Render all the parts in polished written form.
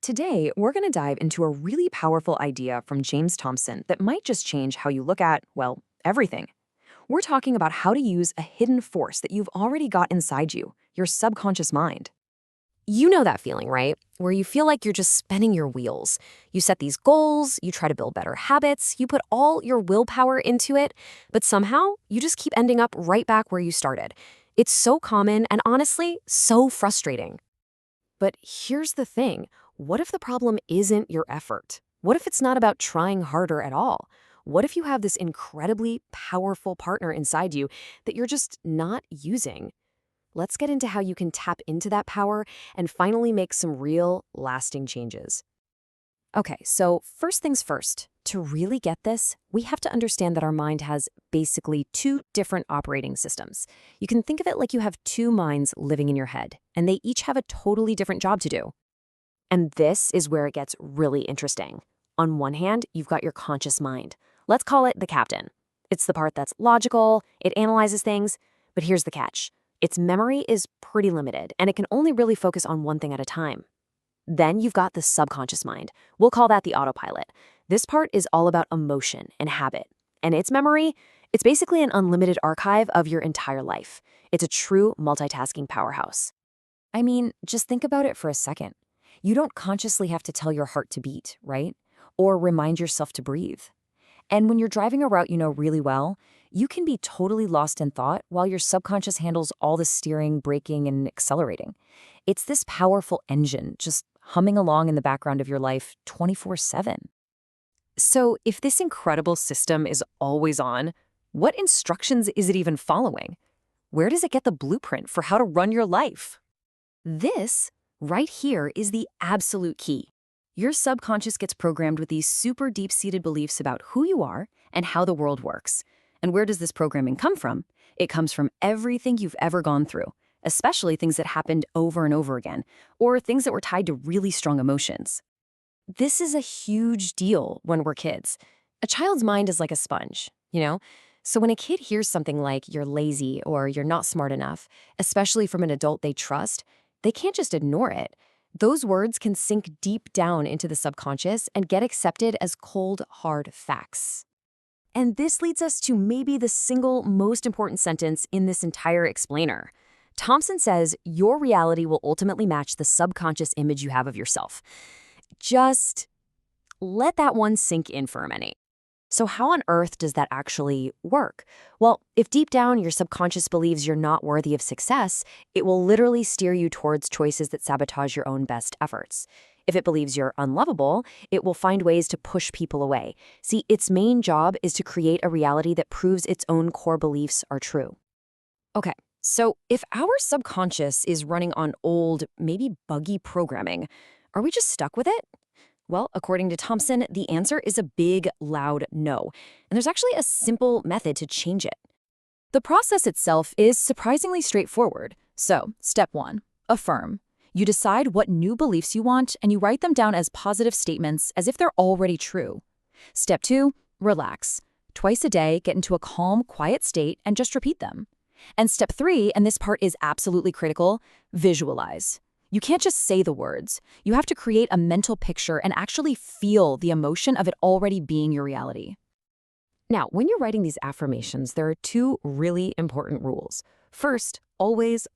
Today, we're going to dive into a really powerful idea from James Thompson that might just change how you look at, well, everything. We're talking about how to use a hidden force that you've already got inside you, your subconscious mind. You know that feeling, right? Where you feel like you're just spinning your wheels. You set these goals, you try to build better habits, you put all your willpower into it, but somehow you just keep ending up right back where you started. It's so common and honestly, so frustrating. But here's the thing. What if the problem isn't your effort? What if it's not about trying harder at all? What if you have this incredibly powerful partner inside you that you're just not using? Let's get into how you can tap into that power and finally make some real, lasting changes. Okay, so first things first. To really get this, we have to understand that our mind has basically two different operating systems. You can think of it like you have two minds living in your head, and they each have a totally different job to do. And this is where it gets really interesting. On one hand, you've got your conscious mind. Let's call it the captain. It's the part that's logical, it analyzes things, but here's the catch. Its memory is pretty limited, and it can only really focus on one thing at a time. Then you've got the subconscious mind. We'll call that the autopilot. This part is all about emotion and habit. And its memory, it's basically an unlimited archive of your entire life. It's a true multitasking powerhouse. I mean, just think about it for a second. You don't consciously have to tell your heart to beat, right? Or remind yourself to breathe. And when you're driving a route you know really well, you can be totally lost in thought while your subconscious handles all the steering, braking, and accelerating. It's this powerful engine just humming along in the background of your life 24/7. So if this incredible system is always on, what instructions is it even following? Where does it get the blueprint for how to run your life? This, right here, is the absolute key. Your subconscious gets programmed with these super deep-seated beliefs about who you are and how the world works. And where does this programming come from? It comes from everything you've ever gone through, especially things that happened over and over again, or things that were tied to really strong emotions. This is a huge deal when we're kids. A child's mind is like a sponge, you know? So when a kid hears something like you're lazy or you're not smart enough, especially from an adult they trust, they can't just ignore it. Those words can sink deep down into the subconscious and get accepted as cold, hard facts. And this leads us to maybe the single most important sentence in this entire explainer. Thompson says your reality will ultimately match the subconscious image you have of yourself. Just let that one sink in for a minute. So how on earth does that actually work? Well, if deep down your subconscious believes you're not worthy of success, it will literally steer you towards choices that sabotage your own best efforts. If it believes you're unlovable, it will find ways to push people away. See, its main job is to create a reality that proves its own core beliefs are true. Okay, so if our subconscious is running on old, maybe buggy programming, are we just stuck with it? Well, according to Thompson, the answer is a big, loud no. And there's actually a simple method to change it. The process itself is surprisingly straightforward. So, step 1, affirm. You decide what new beliefs you want and you write them down as positive statements as if they're already true. Step 2, relax. Twice a day, get into a calm, quiet state and just repeat them. And step 3, and this part is absolutely critical, visualize. You can't just say the words. You have to create a mental picture and actually feel the emotion of it already being your reality. Now, when you're writing these affirmations, there are two really important rules. First, always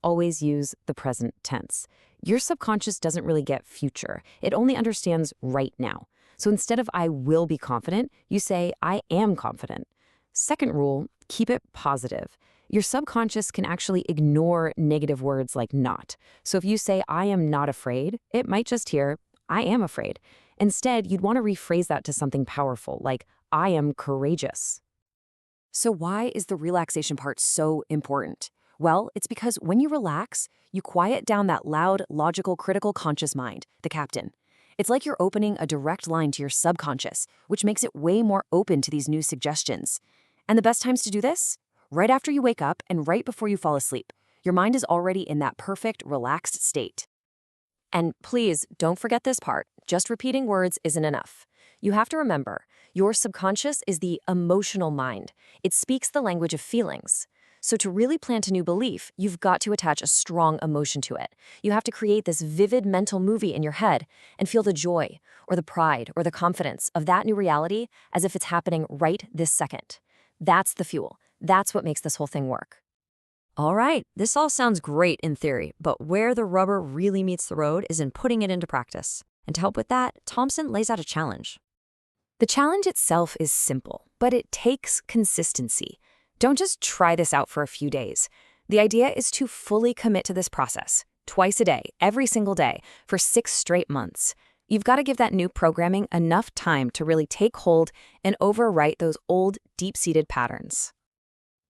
use the present tense. Your subconscious doesn't really get future. It only understands right now. So instead of I will be confident, you say I am confident. Second rule, keep it positive. Your subconscious can actually ignore negative words like not. So if you say, I am not afraid, it might just hear, I am afraid. Instead, you'd want to rephrase that to something powerful, like, I am courageous. So why is the relaxation part so important? Well, it's because when you relax, you quiet down that loud, logical, critical conscious mind, the captain. It's like you're opening a direct line to your subconscious, which makes it way more open to these new suggestions. And the best times to do this? Right after you wake up and right before you fall asleep. Your mind is already in that perfect, relaxed state. And please, don't forget this part. Just repeating words isn't enough. You have to remember, your subconscious is the emotional mind. It speaks the language of feelings. So to really plant a new belief, you've got to attach a strong emotion to it. You have to create this vivid mental movie in your head and feel the joy or the pride or the confidence of that new reality as if it's happening right this second. That's the fuel. That's what makes this whole thing work. All right, this all sounds great in theory, but where the rubber really meets the road is in putting it into practice. And to help with that, Thompson lays out a challenge. The challenge itself is simple, but it takes consistency. Don't just try this out for a few days. The idea is to fully commit to this process, twice a day, every single day, for 6 straight months. You've got to give that new programming enough time to really take hold and overwrite those old, deep-seated patterns.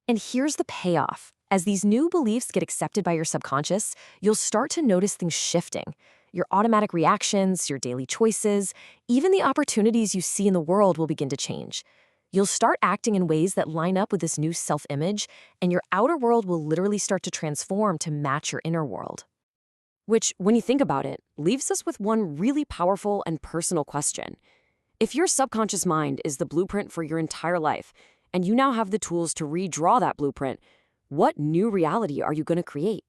And here's the payoff. As these new beliefs get accepted by your subconscious, you'll start to notice things shifting. Your automatic reactions, your daily choices, even the opportunities you see in the world will begin to change. You'll start acting in ways that line up with this new self-image, and your outer world will literally start to transform to match your inner world. Which, when you think about it, leaves us with one really powerful and personal question. If your subconscious mind is the blueprint for your entire life, and you now have the tools to redraw that blueprint, what new reality are you going to create?